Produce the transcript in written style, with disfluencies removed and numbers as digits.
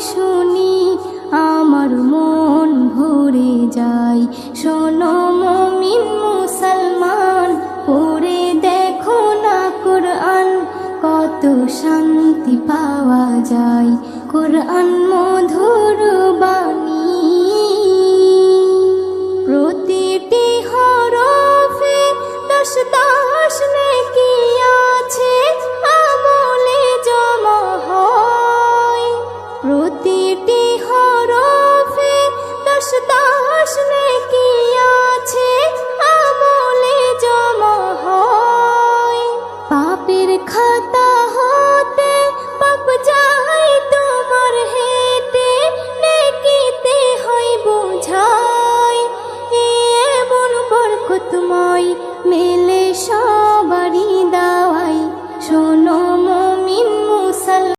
শুনি আমার মন ভরে যায়। শোনো মুমিন মুসলমান, পড়ে দেখো না কোরআন, কত শান্তি পাওয়া যায়। কোরআন মধুর বাণী